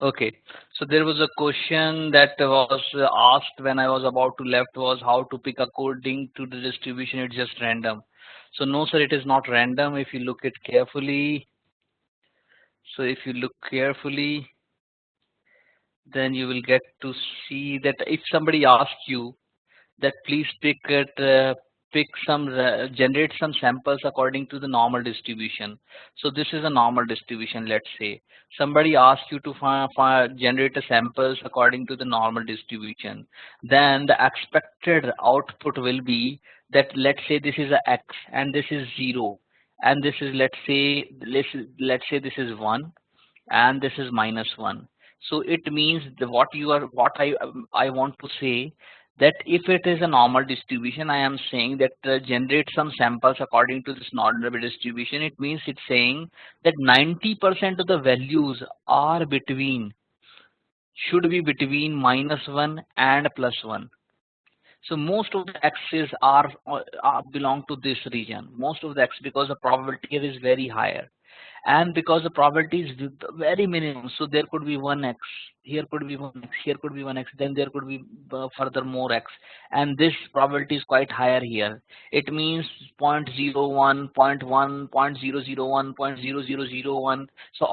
Okay, so there was a question that was asked when I was about to left was how to pick according to the distribution. It's just random. So no, sir, it is not random. If you look it carefully, so if you look carefully, then you will get to see that if somebody asks you that please generate some samples according to the normal distribution. So this is a normal distribution. Let's say somebody asks you to generate a samples according to the normal distribution, then the expected output will be that let's say this is a x and this is 0, and this is let's say this is 1 and this is -1. So it means what I want to say, that if it is a normal distribution, I am saying that generate some samples according to this normal distribution. It means it's saying that 90% of the values are between should be between -1 and +1. So most of the x's are belong to this region. Most of the x, because the probability here is very higher, and because the probability is very minimum, so there could be 1x, here could be 1x, here could be 1x, then there could be further more x, and this probability is quite higher here. It means 0.01, 0.1, 0.001, 0.0001. So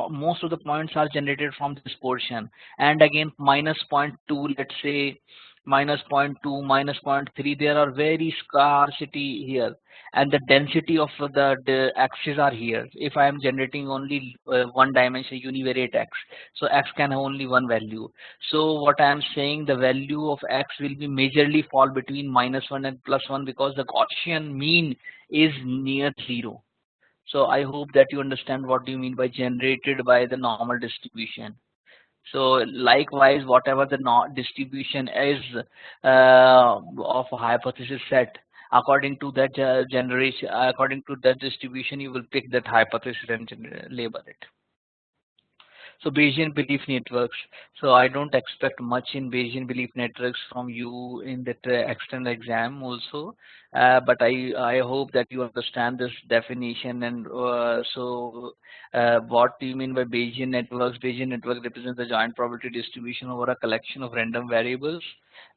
most of the points are generated from this portion, and again minus zero point 0.2, let's say minus zero point 0.2, minus zero point 0.3, there are very scarcity here, and the density of the axes are here. If I am generating only one dimension univariate x, so x can have only one value. So what I am saying, the value of x will be majorly fall between -1 and +1, because the Gaussian mean is near 0. So I hope that you understand what do you mean by generated by the normal distribution. So likewise, whatever the distribution is of a hypothesis set, according to that according to that distribution, you will pick that hypothesis and label it. So Bayesian belief networks. So I don't expect much in Bayesian belief networks from you in that external exam also, but I hope that you understand this definition. And what do you mean by Bayesian networks? Bayesian network represents the joint probability distribution over a collection of random variables.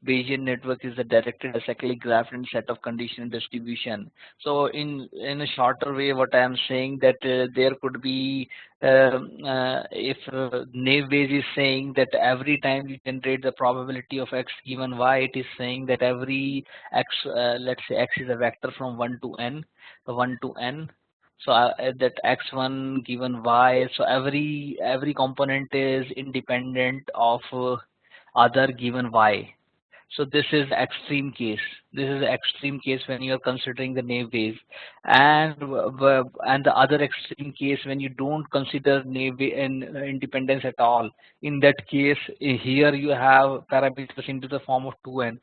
Bayesian network is a directed acyclic graph and set of condition distribution. So in a shorter way, what I am saying, that there could be if naive Bayes is saying that every time you generate the probability of x given y, it is saying that every x, let's say x is a vector from 1 to n, 1 to n. So that x1 given y, so every component is independent of other given y. So this is extreme case. This is extreme case when you are considering the naive Bayes, and the other extreme case when you don't consider naive and independence at all. In that case, here you have parameters into the form of 2n.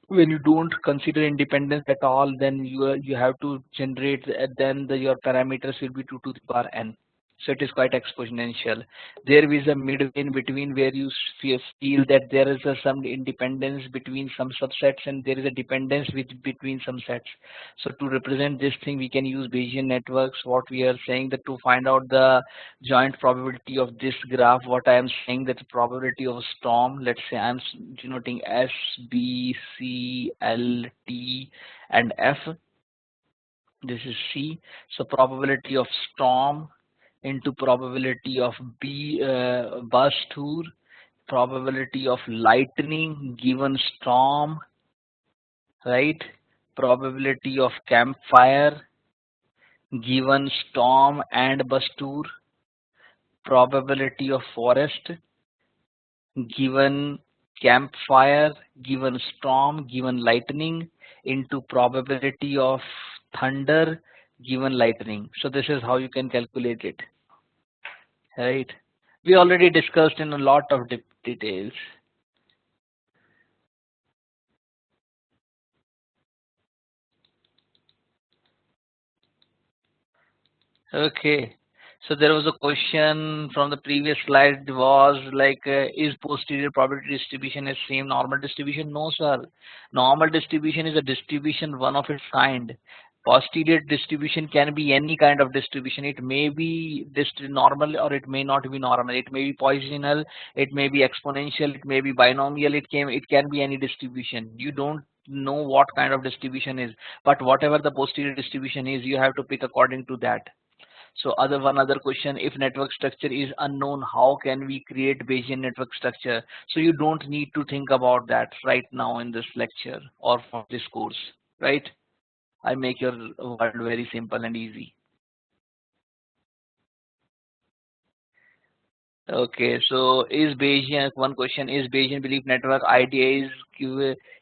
When you don't consider independence at all, then you have to generate. Then your parameters will be 2 to the power n. So it is quite exponential. There is a midway in between where you feel that there is some independence between some subsets and there is a dependence between some sets. So to represent this thing, we can use Bayesian networks. What we are saying, that to find out the joint probability of this graph, what I am saying, that the probability of a storm, let's say I am denoting S, B, C, L, T, and F. This is C. So probability of storm into probability of bus tour, probability of lightning given storm, right? Probability of campfire given storm and bus tour, probability of forest given campfire given storm given lightning into probability of thunder given lightning. So this is how you can calculate it, right? We already discussed in a lot of details. Okay, so there was a question from the previous slide, was like, is posterior probability distribution a same normal distribution? No, sir. Normal distribution is a distribution one of its kind. Posterior distribution can be any kind of distribution. It may be normal or it may not be normal. It may be Poisson, it may be exponential, it may be binomial. It can be any distribution. You don't know what kind of distribution is, but whatever the posterior distribution is, you have to pick according to that. So one other question: if network structure is unknown, how can we create Bayesian network structure? So you don't need to think about that right now in this lecture or for this course, right? I make your world very simple and easy. Okay, so is Bayesian, one question, is Bayesian belief network idea is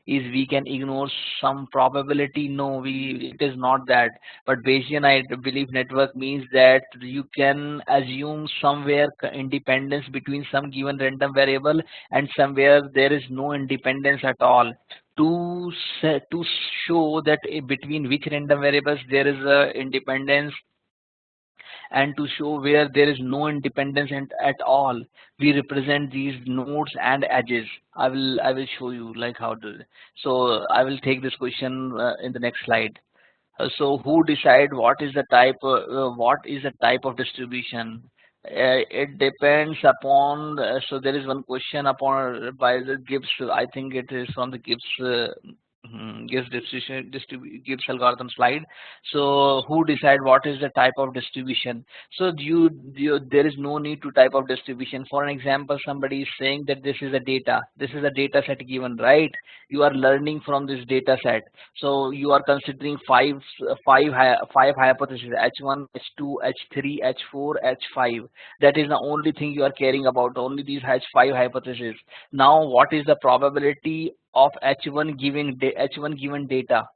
we can ignore some probability? No, it is not that. But Bayesian belief network means that you can assume somewhere independence between some given random variable and somewhere there is no independence at all. To show that between which random variables there is a independence, and to show where there is no independence at all, we represent these nodes and edges. I will show you like how to. So I will take this question in the next slide. So who decide what is the type of distribution? It depends upon. So there is one question upon by the Gibbs. I think it is from the Gibbs. Gibbs Gibbs algorithm slide. So who decide what is the type of distribution? So there is no need to type of distribution. For an example, somebody is saying that this is a data. This is a data set given, right? You are learning from this data set. So you are considering five hypotheses: H1, H2, H3, H4, H5. That is the only thing you are caring about. Only these H5 hypotheses. Now, what is the probability of H1 given data?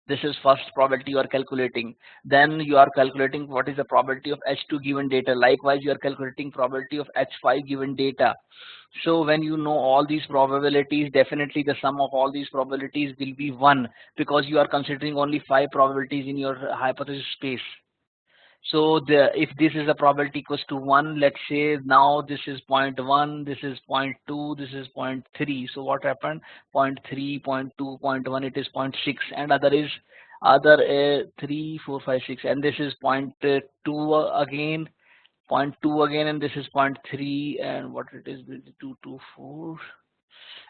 This is first probability you are calculating. Then you are calculating what is the probability of H2 given data. Likewise, you are calculating probability of H5 given data. So when you know all these probabilities, definitely the sum of all these probabilities will be 1, because you are considering only 5 probabilities in your hypothesis space. So if this is a probability equals to 1, let's say now this is 0.1, this is 0.2, this is 0.3. So what happened? 0.3, 0.2, 0.1, it is 0.6, and other 3, 4, 5, 6, and this is 0.2 again, 0.2 again, and this is 0.3, and what it is, 2, 2, 4,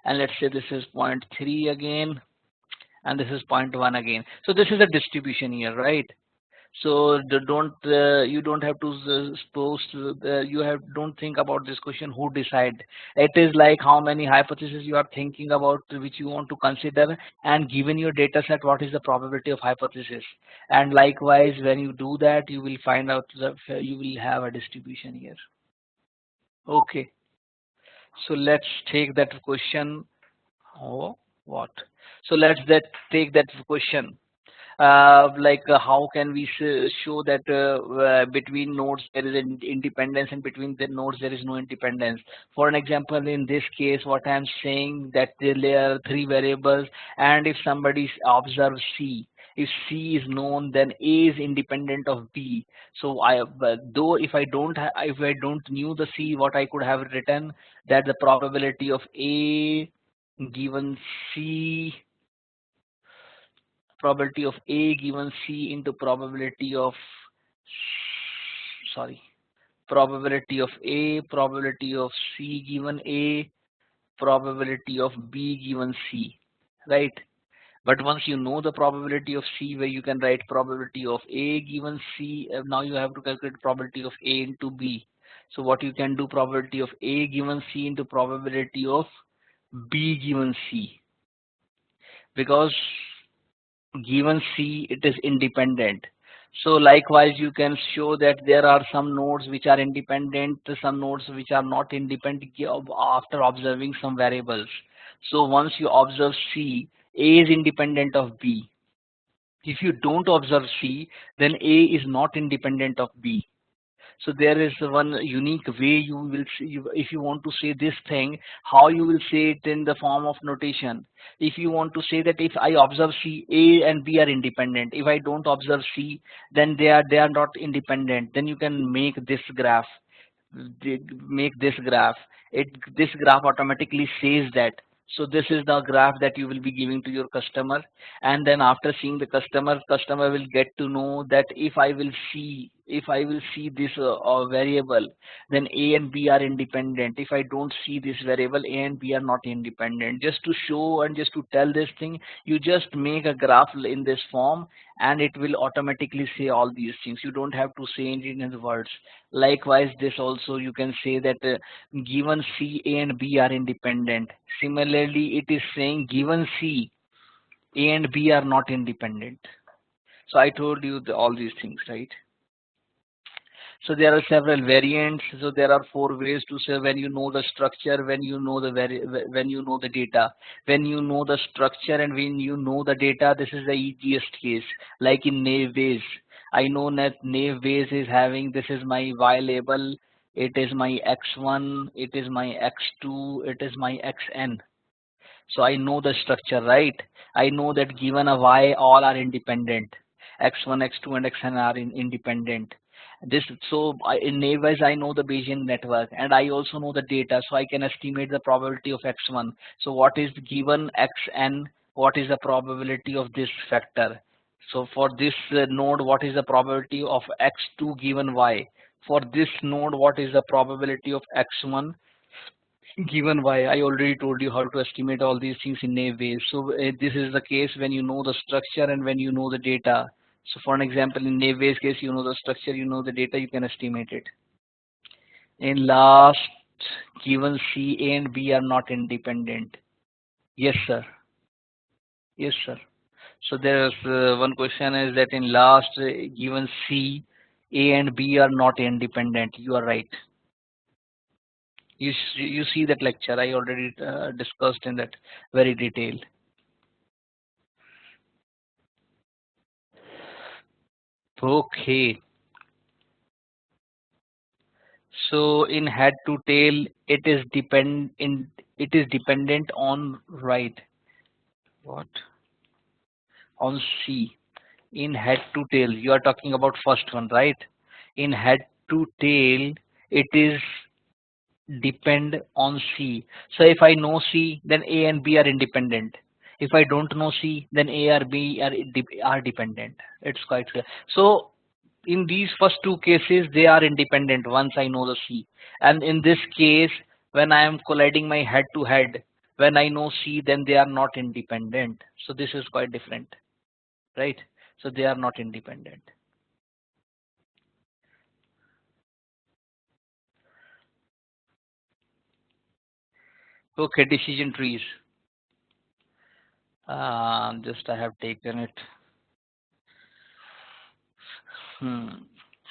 and let's say this is 0.3 again, and this is 0.1 again. So this is a distribution here, right? So you don't have to suppose you have don't think about this question who decide. It is like how many hypotheses you are thinking about which you want to consider, and given your data set, what is the probability of hypothesis. And likewise, when you do that, you will find out that you will have a distribution here. Okay, so let's take that question. Oh, what? So take that question. How can we show that between nodes there is an independence and between the nodes there is no independence? For an example, in this case, what I'm saying that there are 3 variables, and if somebody observes C, if C is known, then A is independent of B. So though if I don't knew the C, what I could have written that the probability of A given C, probability of A given C into probability of A, probability of C given A, probability of B given C, right? But once you know the probability of C, where you can write probability of A given C, now you have to calculate probability of A into B. So what you can do, probability of A given C into probability of B given C, because given C it is independent. So likewise you can show that there are some nodes which are independent, some nodes which are not independent after observing some variables. So once you observe C, A is independent of B. If you don't observe C, then A is not independent of B. So there is one unique way you will see, if you want to say this thing, how you will say it in the form of notation. If you want to say that if I observe C, A and B are independent. If I don't observe C, then they are not independent. Then you can make this graph. Make this graph. This graph automatically says that. So this is the graph that you will be giving to your customer, and then after seeing the customer will get to know that if I will see this variable, then A and B are independent. If I don't see this variable, A and B are not independent. Just to show and just to tell this thing, you just make a graph in this form, and it will automatically say all these things. You don't have to say it in the words. Likewise, this also you can say that given C, A and B are independent. Similarly, it is saying given C, A and B are not independent. So I told you all these things, right? So there are several variants. So there are four ways to say when you know the structure, when you know when you know the data, when you know the structure and when you know the data. This is the easiest case. Like in naive Bayes, I know that naive Bayes is having this is my y label. It is my x1. It is my x2. It is my xn. So I know the structure, right? I know that given a y, all are independent. X1, X2, and Xn are independent. This in naive I know the Bayesian network, and I also know the data, so I can estimate the probability of X1. So what is given Xn? What is the probability of this factor? So for this node, what is the probability of X2 given Y? For this node, what is the probability of X1 given Y? I already told you how to estimate all these things in naive Bayes. So this is the case when you know the structure and when you know the data. So for an example, in naive Bayes case, you know the structure, you know the data, you can estimate it. In last, given C, A and B are not independent. Yes, sir. Yes, sir. So there's one question is that in last, given C, A and B are not independent. You are right. You see that lecture I already discussed in that very detail. Okay. So in head to tail, it is dependent on right. What? On C. In head to tail, you are talking about first one, right? In head to tail, it is depend on C. So if I know C, then A and B are independent. If I don't know C, then A or B are dependent. It's quite clear. So in these first two cases, they are independent once I know the C. And in this case, when I am colliding my head to head, when I know C, then they are not independent. So this is quite different, right? So they are not independent. Okay, decision trees. Just I have taken it. Hmm.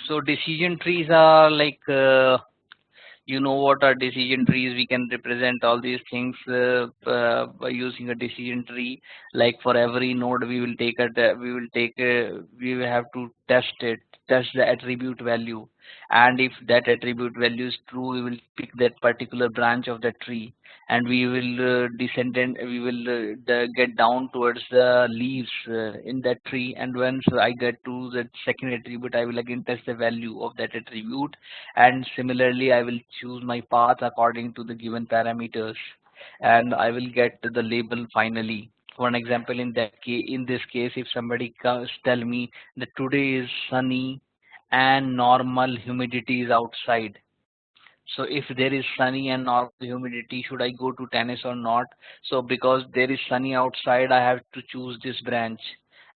So decision trees are like you know what are decision trees. We can represent all these things by using a decision tree. Like for every node we will take we will have to test the attribute value, and if that attribute value is true, we will pick that particular branch of the tree, and we will we will get down towards the leaves in that tree, and once I get to the second attribute, I will again test the value of that attribute, and similarly I will choose my path according to the given parameters, and I will get the label finally. For an example, in this case, if somebody comes tell me that today is sunny and normal humidity is outside, so if there is sunny and normal humidity, should I go to tennis or not? So because there is sunny outside, I have to choose this branch.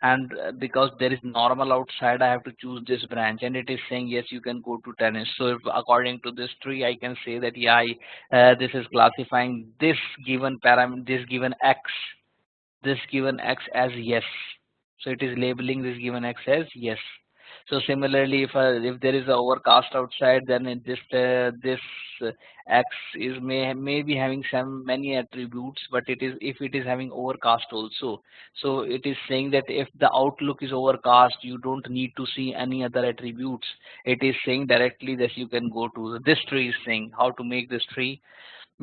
And because there is normal outside, I have to choose this branch. And it is saying, yes, you can go to tennis. So if, according to this tree, I can say that, yeah, this is classifying this given parameter, this given X as yes. So it is labeling this given X as yes. So similarly, if there is a overcast outside, then this X is may be having some many attributes, but it is if it is having overcast also. So it is saying that if the outlook is overcast, you don't need to see any other attributes. It is saying directly that you can go to this tree is saying how to make this tree.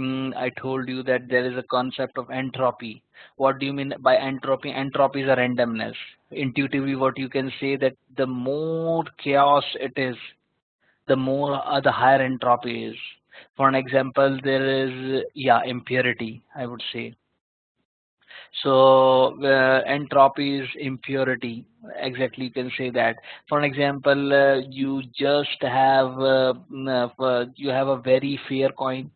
I told you that there is a concept of entropy. What do you mean by entropy? Entropy is a randomness. Intuitively, what you can say that the more chaos it is, the more the higher entropy is. For an example, there is yeah impurity. I would say So entropy is impurity. Exactly, you can say that. For an example, you just have you have a very fair coin,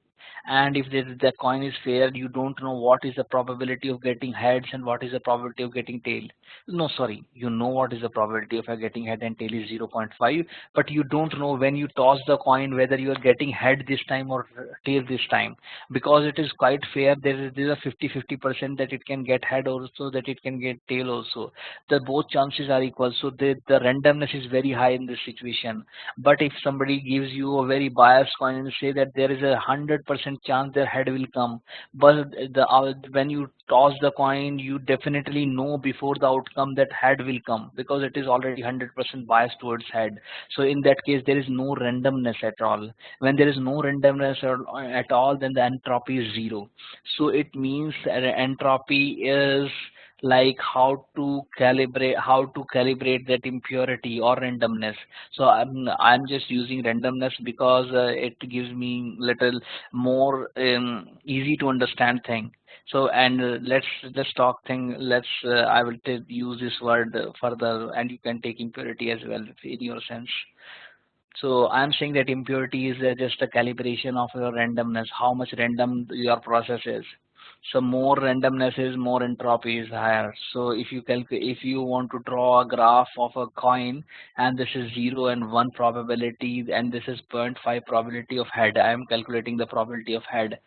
and if the coin is fair, you don't know what is the probability of getting heads and what is the probability of getting tail. No, sorry, you know what is the probability of getting head and tail is 0.5, but you don't know when you toss the coin whether you are getting head this time or tail this time, because it is quite fair. There is a 50-50% that it can get head also, that it can get tail also. The both chances are equal, so the randomness is very high in this situation. But if somebody gives you a very biased coin and say that there is 100% chance their head will come, but when you toss the coin, you definitely know before the outcome that head will come, because it is already 100% biased towards head. So in that case, there is no randomness at all. When there is no randomness at all, then the entropy is zero. So it means that entropy is like how to calibrate that impurity or randomness. So I'm just using randomness because it gives me little more easy to understand thing. So and let's talk thing. I will use this word further, and you can take impurity as well in your sense. So I'm saying that impurity is just a calibration of your randomness, how much random your process is. So more randomness is, more entropy is higher. So if you want to draw a graph of a coin, and this is 0 and 1 probability, and this is 0.5 probability of head, I am calculating the probability of head.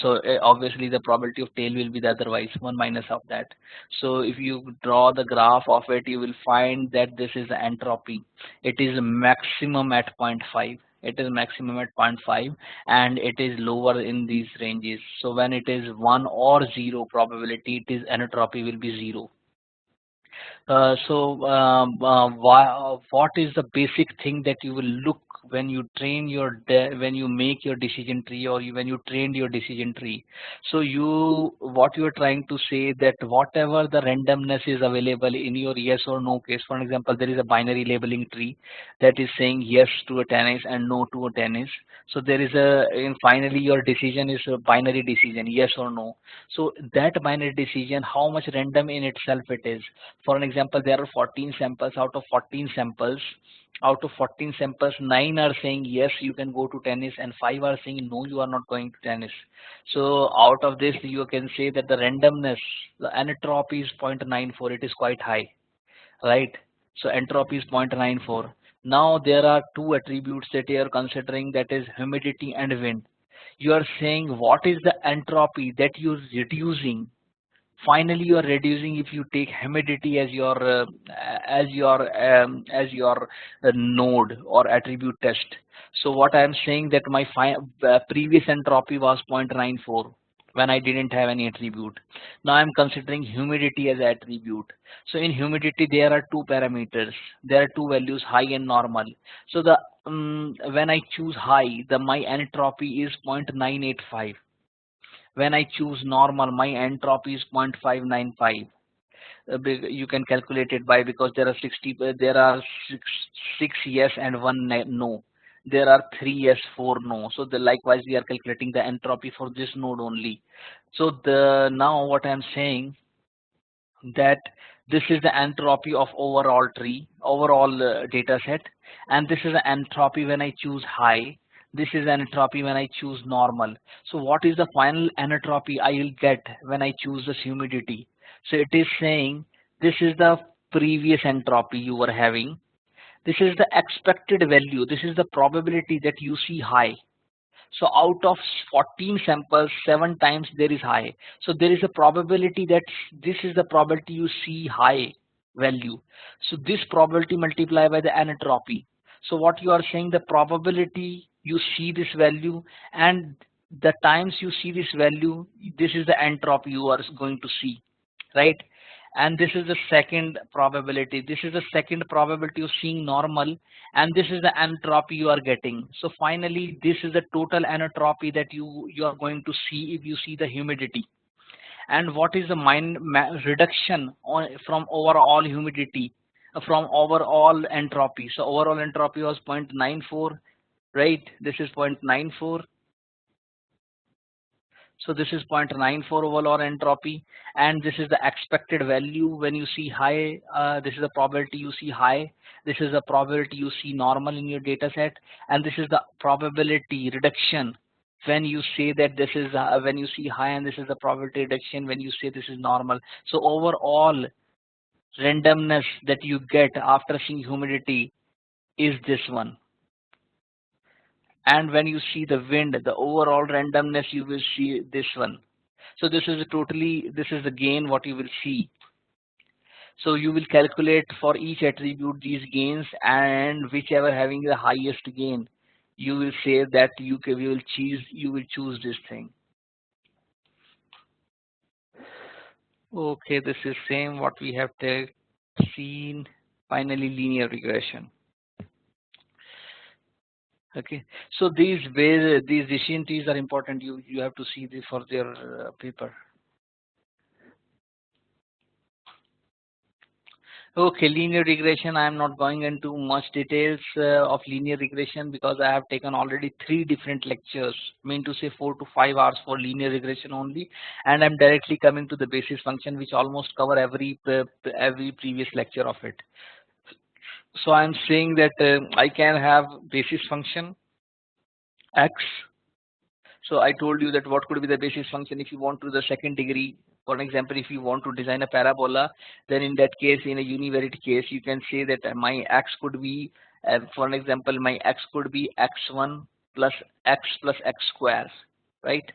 So obviously the probability of tail will be the otherwise 1 minus of that. So if you draw the graph of it, you will find that this is the entropy. It is maximum at zero point 0.5. It is maximum at zero point 0.5, and it is lower in these ranges. So when it is 1 or 0 probability, it is entropy will be 0. What is the basic thing that you will look when you when you make your decision tree, or when you train your decision tree? So what you are trying to say, that whatever the randomness is available in your yes or no case. For example, there is a binary labeling tree that is saying yes to a tennis and no to a tennis. So there is and finally your decision is a binary decision, yes or no. So that binary decision, how much random in itself it is. For an example, there are 14 samples. Out of 14 samples, 9 are saying yes, you can go to tennis, and 5 are saying no, you are not going to tennis. So out of this, you can say that the randomness, the entropy is 0.94. It is quite high, right? So entropy is 0.94. Now there are two attributes that you are considering, that is humidity and wind. You are saying what is the entropy that you're reducing. Finally you are reducing if you take humidity as your node or attribute test. So what I am saying, that my previous entropy was 0.94 when I didn't have any attribute. Now I'm considering humidity as attribute. So in humidity there are two parameters, there are two values, high and normal. So when I choose high, my entropy is 0.985. When I choose normal, my entropy is 0.595. You can calculate it by, because there are there are six yes and one no. There are three yes, four no. So likewise we are calculating the entropy for this node only. So now what I'm saying, that this is the entropy of overall tree, overall data set, and this is the entropy when I choose high. This is an entropy when I choose normal. So what is the final entropy I will get when I choose this humidity? So it is saying this is the previous entropy you were having. This is the expected value. This is the probability that you see high. So out of 14 samples, 7 times there is high. So there is a probability that this is the probability you see high value. So this probability multiplied by the entropy. So what you are saying, the probability you see this value, and the times you see this value, this is the entropy you are going to see, right? And this is the second probability. This is the second probability of seeing normal, and this is the entropy you are getting. So finally this is the total entropy that you are going to see if you see the humidity. And what is the reduction from overall humidity, from overall entropy? So overall entropy was 0.94, right? This is 0.94. So this is 0.94 overall entropy, and this is the expected value when you see high. This is the probability you see high. This is the probability you see normal in your data set, and this is the probability reduction when you say that this is when you see high, and this is the probability reduction when you say this is normal. So overall randomness that you get after seeing humidity is this one. And when you see the wind, the overall randomness, you will see this one. So this is this is the gain what you will see. So you will calculate for each attribute these gains, and whichever having the highest gain, you will say that you will choose this thing. Okay, this is same what we have seen. Finally, linear regression. Okay, so these decision trees are important. You have to see this for their paper. Okay, linear regression. I am not going into much details of linear regression because I have taken already 3 different lectures. Mean to say 4 to 5 hours for linear regression only, and I'm directly coming to the basis function, which almost cover every previous lecture of it. So I'm saying that I can have basis function x. So I told you that what could be the basis function if you want to the second degree. For example, if you want to design a parabola, then in that case, in a univariate case, you can say that my x could be, for an example, my x could be x1 plus x square, right?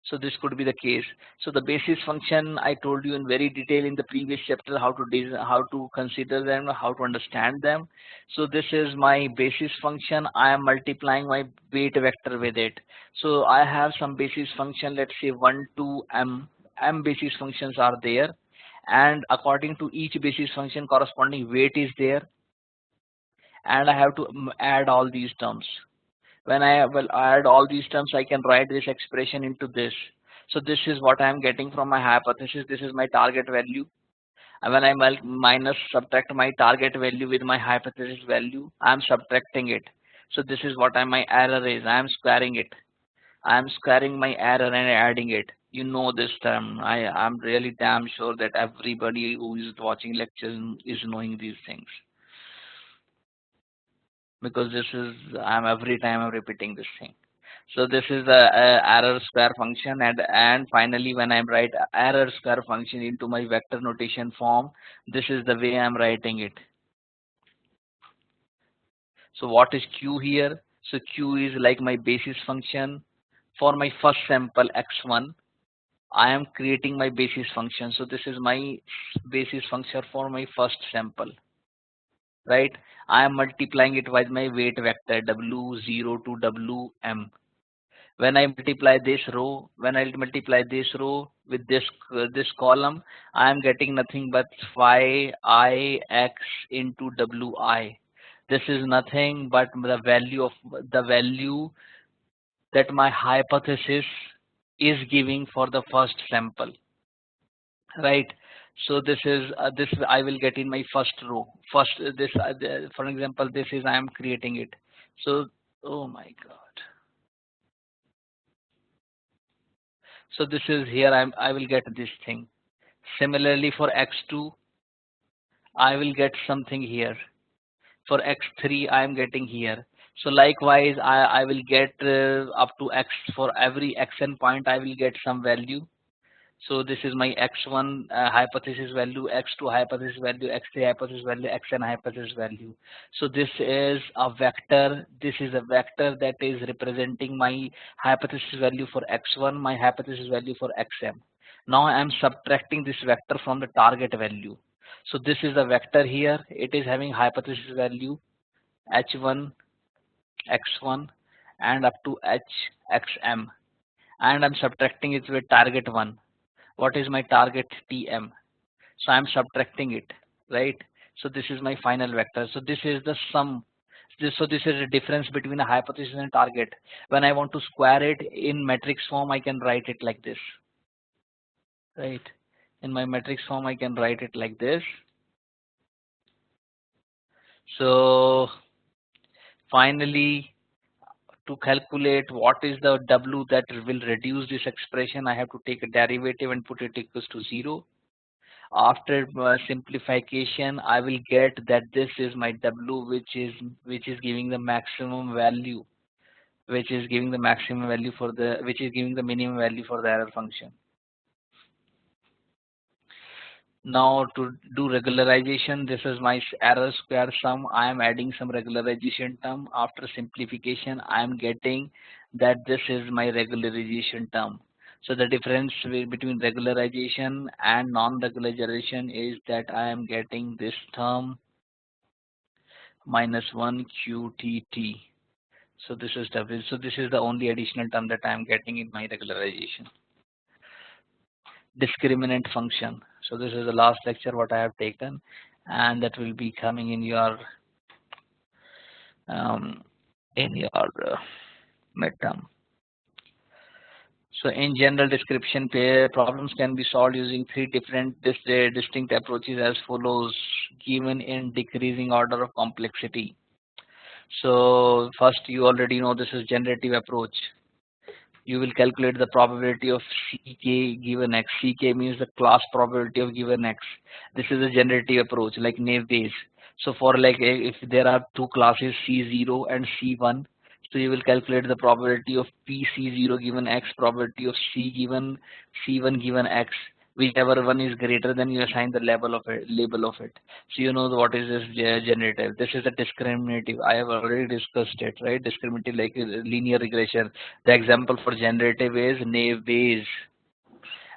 So this could be the case. So the basis function I told you in very detail in the previous chapter how to consider them, how to understand them. So this is my basis function. I am multiplying my weight vector with it. So I have some basis function. Let's say 1 to m basis functions are there, and according to each basis function, corresponding weight is there, and I have to add all these terms. When I will add all these terms, I can write this expression into this. So this is what I am getting from my hypothesis. This is my target value. And when I minus subtract my target value with my hypothesis value, I am subtracting it. So this is what my error is. I am squaring it. I am squaring my error and adding it. You know this term. I am really damn sure that everybody who is watching lectures is knowing these things, because this is I'm every time I'm repeating this thing. So this is the error square function, and finally when I write error square function into my vector notation form, this is the way I'm writing it. So what is q here? So q is like my basis function for my first sample x1. I am creating my basis function. So this is my basis function for my first sample, right? I am multiplying it with my weight vector w0 to wm. When I multiply this row, with this column, I am getting nothing but phi I x into wi. This is nothing but the value that my hypothesis is giving for the first sample, right? So this is this I will get in my first row. First for example, this is I am creating it. So oh my god. So this is here I will get this thing. Similarly for x2, I will get something here. For x3, I am getting here. So likewise, I will get up to x. For every xn point, I will get some value. So this is my x1 hypothesis value, x2 hypothesis value, x3 hypothesis value, xn hypothesis value. So this is a vector. This is a vector that is representing my hypothesis value for x1, my hypothesis value for xm. Now I am subtracting this vector from the target value. So this is the vector here. It is having hypothesis value h1, x1, and up to xm, and I'm subtracting it with target 1. What is my target tm? So I'm subtracting it, right? So this is my final vector. So this is the sum. So this is the difference between a hypothesis and target. When I want to square it in matrix form, I can write it like this, right? In my matrix form, I can write it like this. So finally, to calculate what is the W that will reduce this expression, I have to take a derivative and put it equals to 0. After simplification, I will get that this is my W, which is giving the maximum value, which is giving the maximum value for the, which is giving the minimum value for the error function. Now to do regularization, this is my error square sum. I am adding some regularization term. After simplification, I am getting that this is my regularization term. So the difference between regularization and non-regularization is that I am getting this term minus 1 QTT. So this is W. So this is the only additional term that I am getting in my regularization. Discriminant function. So this is the last lecture what I have taken, and that will be coming in your midterm. So in general description, problems can be solved using three different distinct approaches as follows, given in decreasing order of complexity. So first, you already know this is generative approach. You will calculate the probability of Ck given x. Ck means the class probability of given x. This is a generative approach like naive Bayes. So for like if there are two classes C0 and C1, so you will calculate the probability of PC0 given x, probability of C1 given x. Whichever one is greater than, you assign the label of it. So you know what is this generative. This is a discriminative. I have already discussed it, right? Discriminative like linear regression. The example for generative is naive Bayes,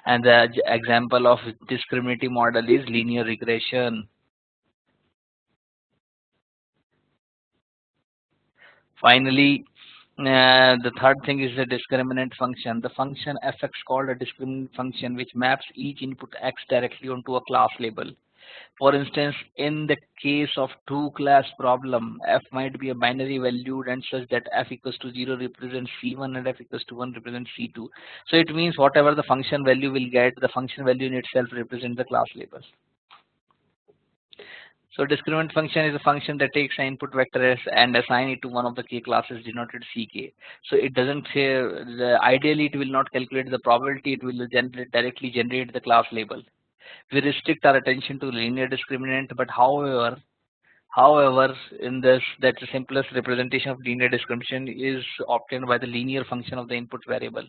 and the example of discriminative model is linear regression. Finally, the third thing is the discriminant function. The function fx called a discriminant function which maps each input x directly onto a class label. For instance, in the case of two-class problem, f might be a binary valued and such that f equals to 0 represents C1 and f equals to 1 represents C2. So it means whatever the function value will get, the function value in itself represents the class labels. So discriminant function is a function that takes an input vector s and assign it to one of the k classes denoted Ck. So it doesn't say, ideally it will not calculate the probability, it will directly generate the class label. We restrict our attention to linear discriminant, but however, in this, that the simplest representation of linear discriminant is obtained by the linear function of the input variable.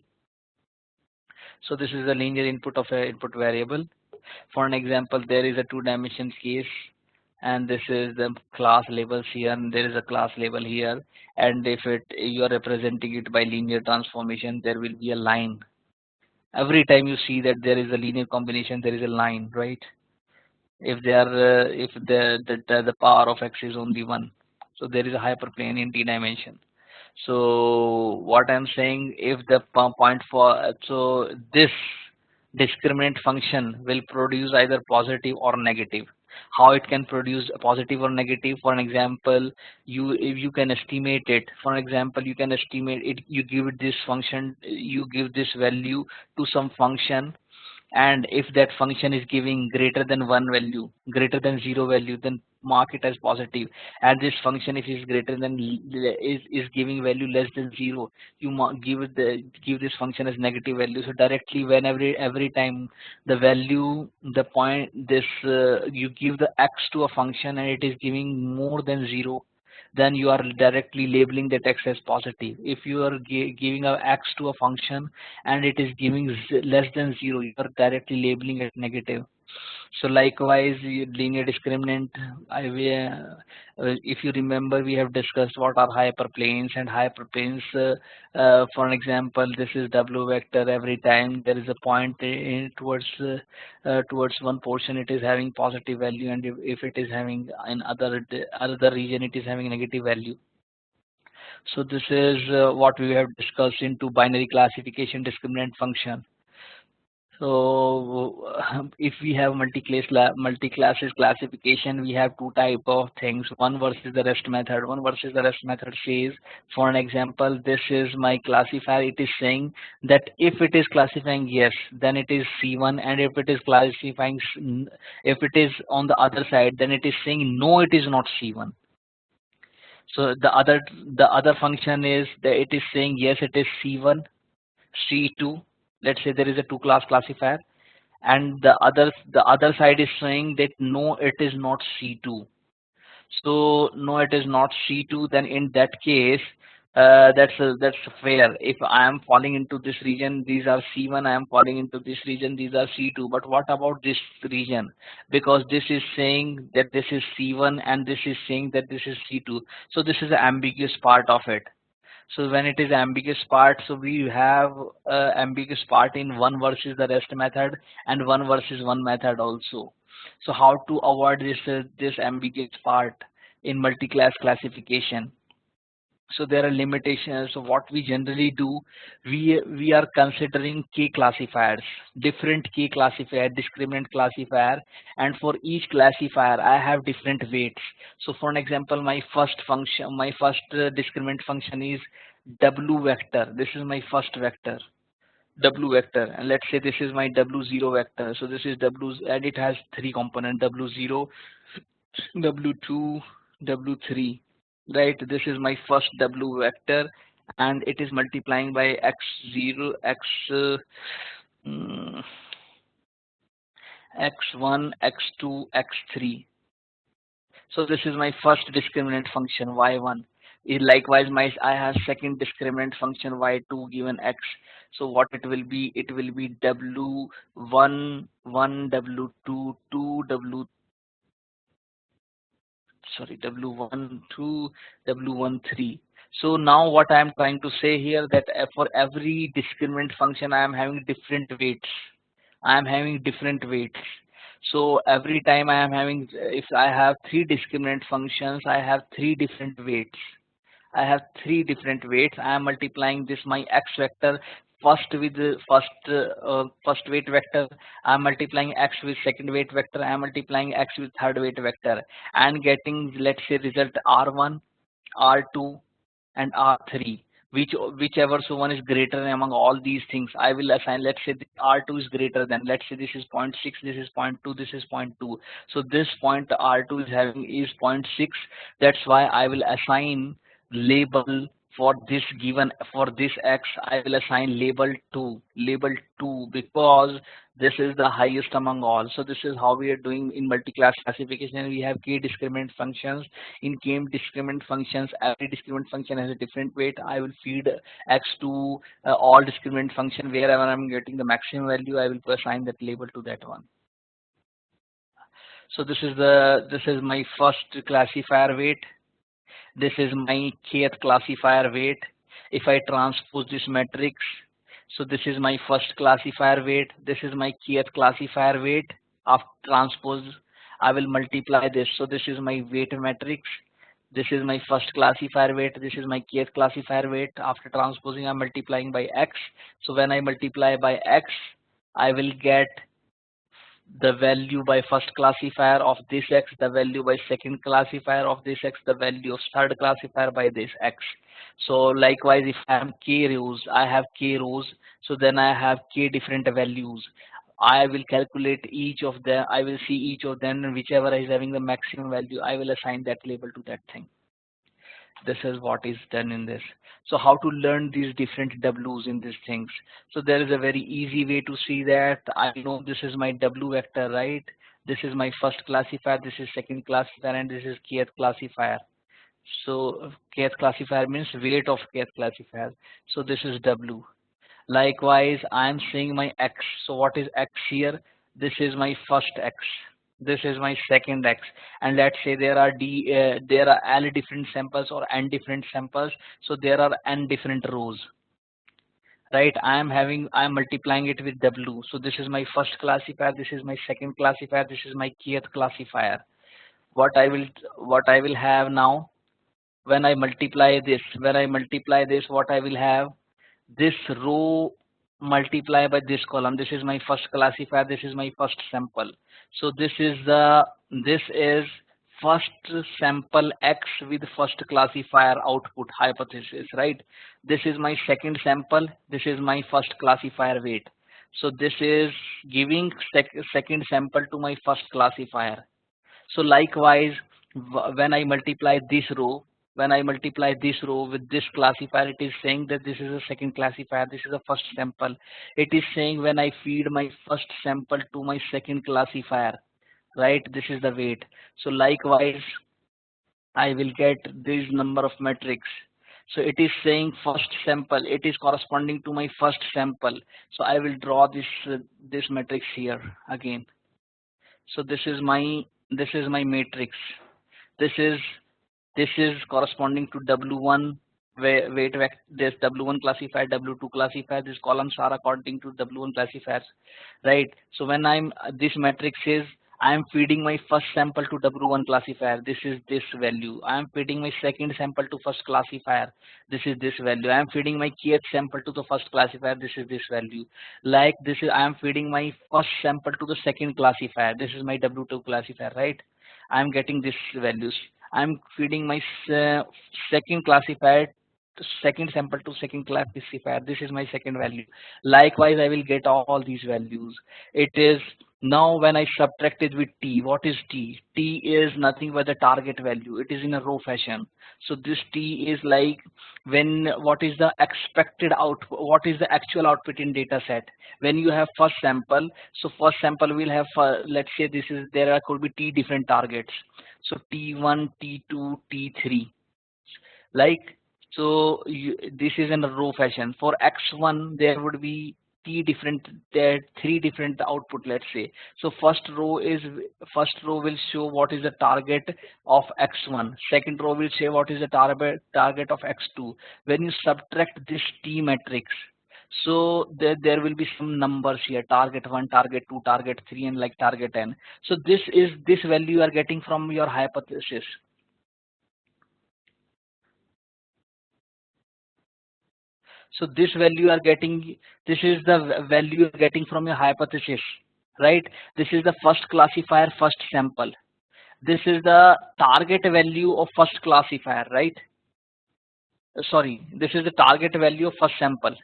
So this is the linear input of an input variable. For an example, there is a two-dimension case, and this is the class labels here, and there is a class label here. And if you are representing it by linear transformation, there will be a line. Every time you see that there is a linear combination, there is a line, right? If they are, if the power of x is only 1, so there is a hyperplane in d dimension. So what I'm saying, if the point for, so this discriminant function will produce either positive or negative. How it can produce a positive or negative? For an example, if you can estimate it. For example, you can estimate it. You give it this function. You give this value to some function, and if that function is giving greater than 1 value, greater than 0 value, then mark it as positive. And this function, if is greater than, is giving value less than 0, you give this function as negative value. So directly, whenever every time the value, the point, this you give the x to a function and it is giving more than 0, then you are directly labeling that x as positive. If you are giving a x to a function and it is giving less than 0, you are directly labeling it negative. So likewise, linear discriminant, if you remember, we have discussed what are hyperplanes, and hyperplanes, for an example, this is W vector. Every time there is a point towards one portion, it is having positive value, and if it is having in other region, it is having negative value. So this is what we have discussed into binary classification discriminant function. So if we have multi-classes classification, we have two type of things. One versus the rest method. One versus the rest method says, for an example, this is my classifier. It is saying that if it is classifying yes, then it is C1, and if it is classifying, if it is on the other side, then it is saying no, it is not C1. So the other function is that it is saying yes, it is C1, C2. Let's say there is a two class classifier, and the other side is saying that no, it is not C2. So no, it is not C2. Then in that case, that's fair. If I am falling into this region, these are C1. I am falling into this region, these are C2. But what about this region? Because this is saying that this is C1 and this is saying that this is C2. So this is the ambiguous part of it. So when it is ambiguous part, so we have ambiguous part in one versus the rest method and one versus one method also. So how to avoid this ambiguous part in multi-class classification? So there are limitations. So what we generally do, we are considering k classifiers, different k classifier, discriminant classifier, and for each classifier I have different weights. So for an example, my first function, my first discriminant function is w vector. This is my first vector, w vector, and let's say this is my w0 vector. So this is w, and it has three components: w0, w2, w3, right? This is my first w vector, and it is multiplying by x0, mm, x1, x2, x3. So this is my first discriminant function y1. Likewise, I have second discriminant function y2 given x. So what it will be? It will be w1, 1, w2, 2, w, sorry, w1 2, w1 3. So now what I am trying to say here, that for every discriminant function I am having different weights. I am having different weights. So every time I am having, if I have three discriminant functions, I have three different weights. I have three different weights. I am multiplying this my x vector first with the first weight vector. I am multiplying x with second weight vector. I am multiplying x with third weight vector, and getting, let's say, result R1, R2, and R3. Whichever so one is greater among all these things, I will assign. Let's say R2 is greater than. Let's say this is zero point 0.6, this is zero point 0.2, this is zero point 0.2. So this point R2 is having is zero point 0.6. That's why I will assign label for this given, for this x I will assign label 2, because this is the highest among all. So this is how we are doing in multi-class classification. We have k discriminant functions. In k discriminant functions, every discriminant function has a different weight. I will feed x to all discriminant function. Wherever I'm getting the maximum value, I will assign that label to that one. So this is my first classifier weight. This is my kth classifier weight. If I transpose this matrix, so this is my first classifier weight, this is my kth classifier weight. After transpose, I will multiply this. So this is my weight matrix. This is my first classifier weight. This is my kth classifier weight. After transposing, I'm multiplying by x. So when I multiply by x, I will get the value by first classifier of this x, the value by second classifier of this x, the value of third classifier by this x. So likewise, if I have k rows, I have k rows, so then I have k different values. I will calculate each of them, I will see each of them, and whichever is having the maximum value, I will assign that label to that thing. This is what is done in this. So how to learn these different w's in these things? So there is a very easy way to see that. I know this is my w vector, right? This is my first classifier, this is second classifier, and this is kth classifier. So kth classifier means weight of kth classifier. So this is w. Likewise, I am saying my x. So what is x here? This is my first x. This is my second x. And let's say there are there are l different samples or n different samples. So there are n different rows. Right? I am multiplying it with w. So this is my first classifier. This is my second classifier. This is my kth classifier. What I will have now, when I multiply this, what I will have, this row multiply by this column. This is my first classifier, this is my first sample. So this is first sample x with first classifier output hypothesis, right? This is my second sample, this is my first classifier weight. So this is giving second sample to my first classifier. So likewise, when I multiply this row, When I multiply this row with this classifier, it is saying that this is a second classifier, this is a first sample. It is saying when I feed my first sample to my second classifier, right, this is the weight. So likewise, I will get this number of metrics. So it is saying first sample, it is corresponding to my first sample. So I will draw this matrix here again. So this is my matrix. This is this is corresponding to W1 weight vector. This W1 classifier, W2 classifier. These columns are according to W1 classifiers, right? So when this matrix is I am feeding my first sample to W1 classifier. This is this value. I am feeding my second sample to first classifier. This is this value. I am feeding my kth sample to the first classifier. This is this value. Like this is I am feeding my first sample to the second classifier. This is my W2 classifier, right? I am getting these values. I'm feeding my second classifier, second sample to second classifier. This is my second value. Likewise, I will get all these values. It is now when I subtract it with t. What is t? T is nothing but the target value. It is in a row fashion. So this t is like when what is the expected output? What is the actual output in data set? When you have first sample, so first sample will have let's say this is could be t different targets. So T1, T2, T3, like this is in a row fashion. For X1 there would be three different output, let's say. So first row will show what is the target of X1. Second row will say what is the target of X2. When you subtract this T matrix, so there will be some numbers here: target 1, target 2, target 3, and like target n. So this value you are getting from your hypothesis. So this value you are getting, this is the value you are getting from your hypothesis, right? This is the first classifier, first sample. This is the target value of first classifier, right? Sorry, this is the target value of first sample.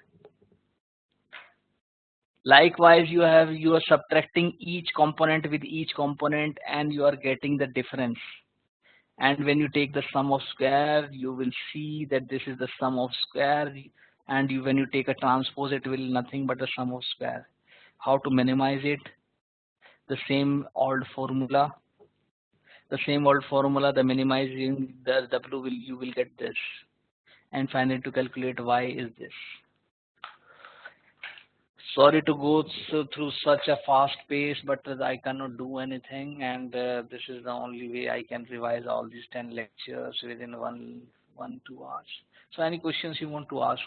Likewise, you are subtracting each component with each component, and you are getting the difference. And when you take the sum of square, you will see that this is the sum of square, and when you take a transpose, it will nothing but the sum of square. How to minimize it? The same old formula. The minimizing the w will you will get this, and finally to calculate y is this. Sorry to go through such a fast pace, but I cannot do anything, and this is the only way I can revise all these 10 lectures within 2 hours. So any questions you want to ask?